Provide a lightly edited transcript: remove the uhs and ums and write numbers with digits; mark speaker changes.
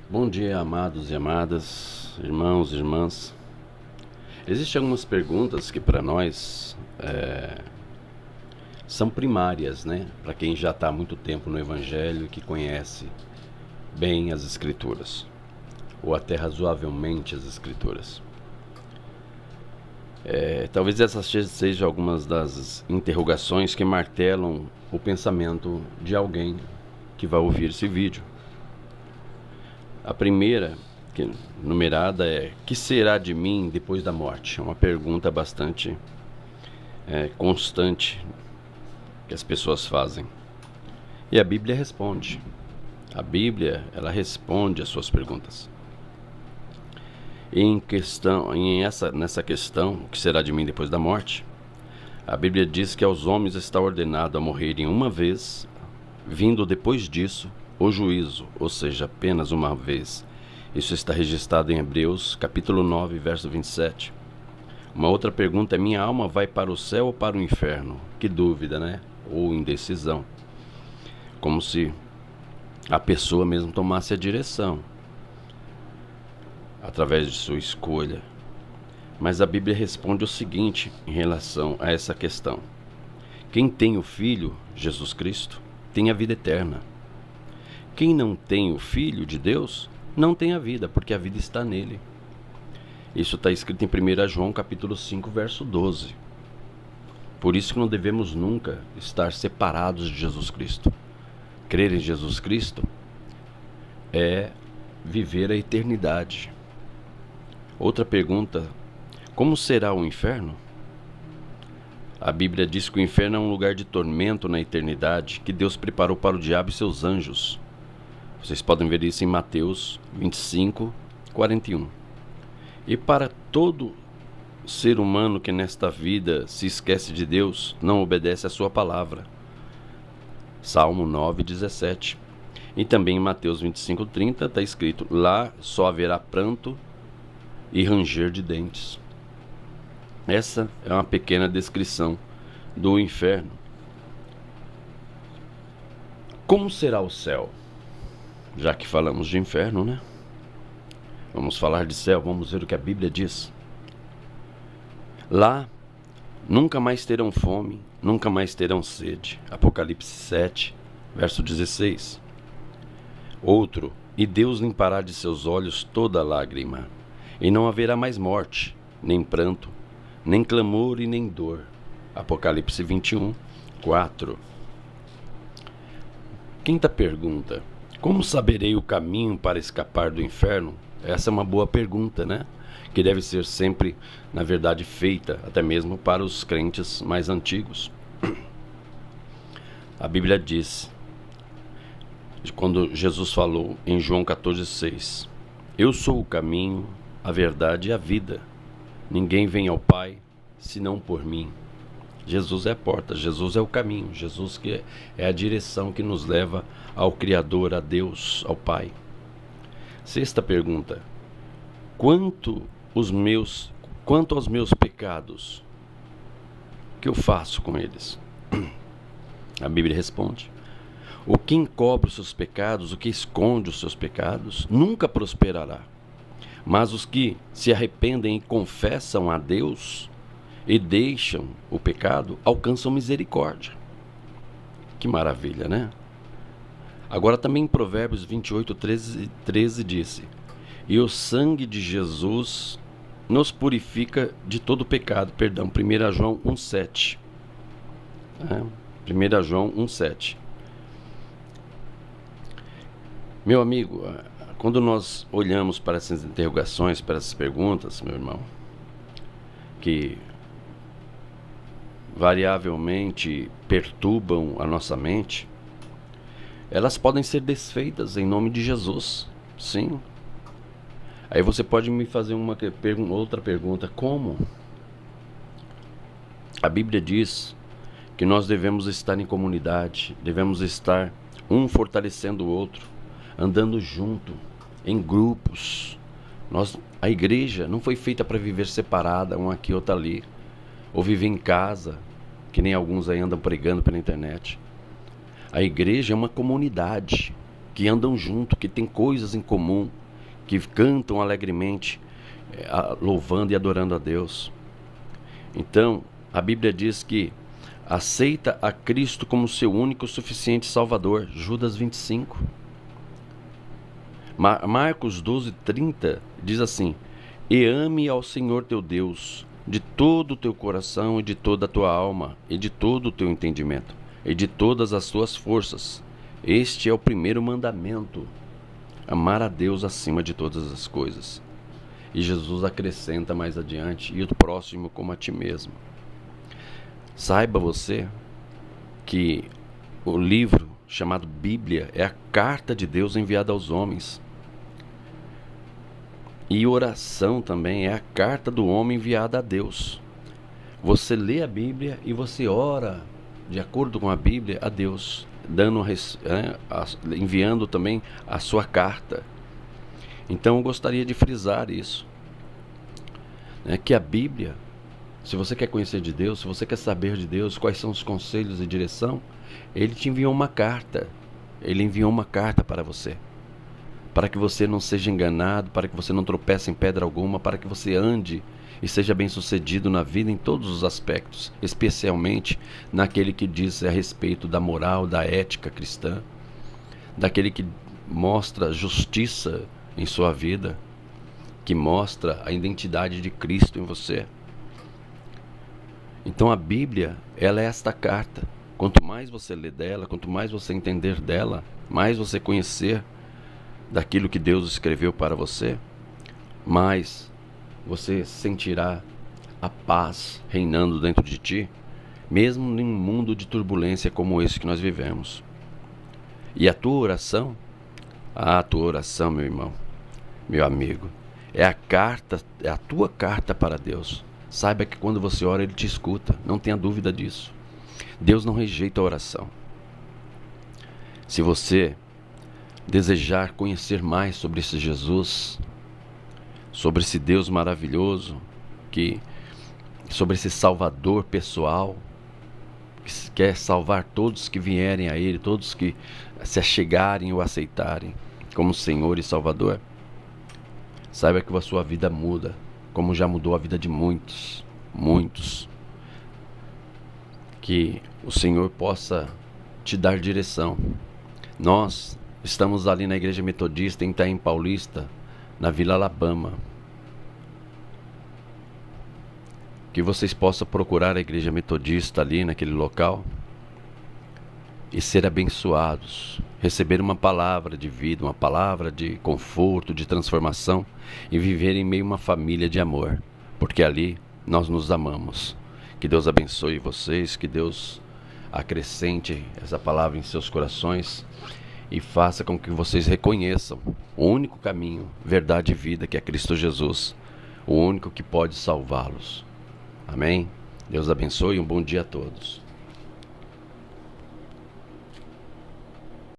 Speaker 1: Bom dia, amados e amadas, irmãos e irmãs. Existem algumas perguntas que para nós são primárias, né? Para quem já está há muito tempo no Evangelho e que conhece bem as Escrituras, ou até razoavelmente as Escrituras. Talvez essas sejam algumas das interrogações que martelam o pensamento de alguém que vai ouvir esse vídeo. A primeira, numerada, é: que será de mim depois da morte? É uma pergunta bastante constante que as pessoas fazem. E a Bíblia responde. A Bíblia, ela responde as suas perguntas. Nessa questão, o que será de mim depois da morte? A Bíblia diz que aos homens está ordenado a morrerem uma vez, vindo depois disso o juízo, ou seja, apenas uma vez. Isso está registrado em Hebreus, capítulo 9, verso 27. Uma outra pergunta é: minha alma vai para o céu ou para o inferno? Que dúvida, né? Ou indecisão. Como se a pessoa mesmo tomasse a direção através de sua escolha. Mas a Bíblia responde o seguinte em relação a essa questão: quem tem o Filho, Jesus Cristo, tem a vida eterna. Quem não tem o Filho de Deus, não tem a vida, porque a vida está nele. Isso está escrito em 1 João capítulo 5, verso 12. Por isso que não devemos nunca estar separados de Jesus Cristo. Crer em Jesus Cristo é viver a eternidade. Outra pergunta: como será o inferno? A Bíblia diz que o inferno é um lugar de tormento na eternidade que Deus preparou para o diabo e seus anjos. Vocês podem ver isso em Mateus 25, 41. E para todo ser humano que nesta vida se esquece de Deus, não obedece à sua palavra. Salmo 9, 17. E também em Mateus 25, 30 está escrito: lá só haverá pranto e ranger de dentes. Essa é uma pequena descrição do inferno. Como será o céu? Já que falamos de inferno, né? Vamos falar de céu, vamos ver o que a Bíblia diz. Lá nunca mais terão fome, nunca mais terão sede. Apocalipse 7, verso 16. Outro: e Deus limpará de seus olhos toda lágrima, e não haverá mais morte, nem pranto, nem clamor e nem dor. Apocalipse 21, 4. Quinta pergunta: como saberei o caminho para escapar do inferno? Essa é uma boa pergunta, né? Que deve ser sempre, na verdade, feita, até mesmo para os crentes mais antigos. A Bíblia diz, quando Jesus falou em João 14,6: eu sou o caminho, a verdade e a vida. Ninguém vem ao Pai senão por mim. Jesus é a porta, Jesus é o caminho, Jesus que é a direção que nos leva ao Criador, a Deus, ao Pai. Sexta pergunta: quanto aos meus pecados, o que eu faço com eles? A Bíblia responde: o que encobre os seus pecados, o que esconde os seus pecados, nunca prosperará. Mas os que se arrependem e confessam a Deus e deixam o pecado, alcançam misericórdia. Que maravilha, né? Agora também em Provérbios 28, 13 disse: e o sangue de Jesus nos purifica de todo pecado. Perdão, 1 João 1,7. 1 João 1,7. Meu amigo, quando nós olhamos para essas interrogações, para essas perguntas, meu irmão, que variavelmente perturbam a nossa mente, elas podem ser desfeitas em nome de Jesus. Sim. Aí você pode me fazer outra pergunta: como? A Bíblia diz que nós devemos estar em comunidade, devemos estar um fortalecendo o outro, andando junto, em grupos. A igreja não foi feita para viver separada, um aqui, outro ali, ou viver em casa, que nem alguns aí andam pregando pela internet. A igreja é uma comunidade. que andam junto, que têm coisas em comum, que cantam alegremente, louvando e adorando a Deus. Então, a Bíblia diz que aceita a Cristo como seu único e suficiente Salvador. Judas 25. Marcos 12:30 diz assim: e ame ao Senhor teu Deus de todo o teu coração e de toda a tua alma e de todo o teu entendimento e de todas as tuas forças. Este é o primeiro mandamento: amar a Deus acima de todas as coisas. E Jesus acrescenta mais adiante: e o próximo como a ti mesmo. Saiba você que o livro chamado Bíblia é a carta de Deus enviada aos homens. E oração também é a carta do homem enviada a Deus. Você lê a Bíblia e você ora de acordo com a Bíblia a Deus, enviando também a sua carta. Então eu gostaria de frisar isso, que a Bíblia, se você quer conhecer de Deus, se você quer saber de Deus, quais são os conselhos e direção, Ele te enviou uma carta. Ele enviou uma carta para você, para que você não seja enganado, para que você não tropece em pedra alguma, para que você ande e seja bem sucedido na vida em todos os aspectos, especialmente naquele que diz a respeito da moral, da ética cristã, daquele que mostra justiça em sua vida, que mostra a identidade de Cristo em você. Então a Bíblia, ela é esta carta. Quanto mais você lê dela, quanto mais você entender dela, mais você conhecer daquilo que Deus escreveu para você, mais você sentirá a paz reinando dentro de ti, mesmo em um mundo de turbulência como esse que nós vivemos. E a tua oração, meu irmão, meu amigo, é a tua carta para Deus. Saiba que quando você ora, Ele te escuta, não tenha dúvida disso. Deus não rejeita a oração. Se você desejar conhecer mais sobre esse Jesus, sobre esse Deus maravilhoso, sobre esse Salvador pessoal, que quer salvar todos que vierem a Ele, todos que se achegarem ou aceitarem como Senhor e Salvador, saiba que a sua vida muda, como já mudou a vida de muitos. Que o Senhor possa te dar direção. Nós estamos ali na Igreja Metodista em Itaim Paulista, na Vila Alabama. Que vocês possam procurar a Igreja Metodista ali naquele local e ser abençoados, receber uma palavra de vida, uma palavra de conforto, de transformação, e viver em meio a uma família de amor, porque ali nós nos amamos. Que Deus abençoe vocês, que Deus acrescente essa palavra em seus corações e faça com que vocês reconheçam o único caminho, verdade e vida, que é Cristo Jesus, o único que pode salvá-los. Amém? Deus abençoe e um bom dia a todos.